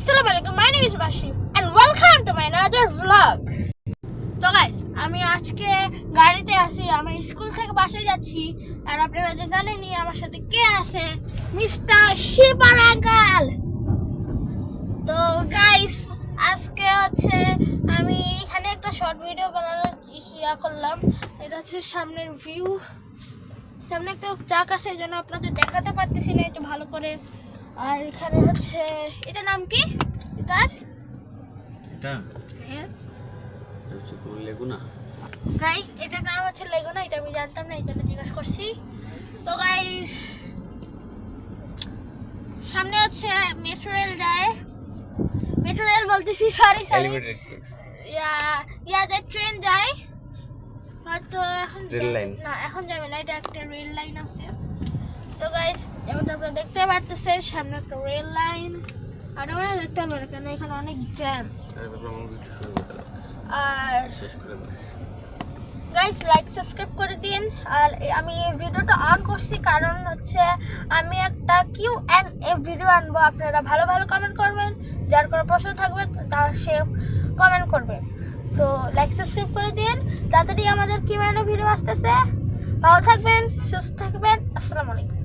Assalamualaikum, my name is Mashif and welcome to my another vlog. তো guys, আমি আজকে গাড়িতে আছি, আমি স্কুল থেকে বাসায় যাচ্ছি। আর আপনারা যে জানেনই আমার সাথে কে আছে, মিস্টার শিবার আঙ্কেল। তো গাইস, আজকে হচ্ছে আমি এখানে একটা শর্ট ভিডিও বানানোর ইচ্ছা করলাম। এটা হচ্ছে সামনের ভিউ, সামনে একটা ট্রাক আছে, এই জন্য আপনাদের দেখাতে পারতেছি না একটু ভালো করে। আর এখানে হচ্ছে এটা নাম কি? এটার এটা হ্যাঁ হচ্ছে কোন লেগুনা। গাইস, এটার নাম হচ্ছে লেগুনা, এটা আমি জানতাম না, এই জন্য জিজ্ঞাসা করছি। তো গাইস, সামনে হচ্ছে মেট্রো রেল যায়, মেট্রো রেল বলতেছি, সরি যে ট্রেন যায়, হয়তো এখন রেল লাইন না, এখন যাবে না, এটা একটা রেল লাইন আছে। তো গাইস, এখন আপনারা দেখতে পারতেছেন সামনে একটা রেল লাইন। আর আমরা দেখতে পারবেন না কেন, এখানে অনেক জ্যাম। আর শেষ করে দাও গাইস, লাইক সাবস্ক্রাইব করে দিন। আর আমি এই ভিডিওটা অন করছি কারণ হচ্ছে আমি একটা Q&A ভিডিও আনবো। আপনারা ভালো ভালো কমেন্ট করবেন, যার কোনো প্রশ্ন থাকবে তা সে কমেন্ট করবে। তো লাইক সাবস্ক্রাইব করে দিন, তাড়াতাড়ি আমাদের Q&A ভিডিও আসতেছে। ভালো থাকবেন, সুস্থ থাকবেন, আসসালামু আলাইকুম।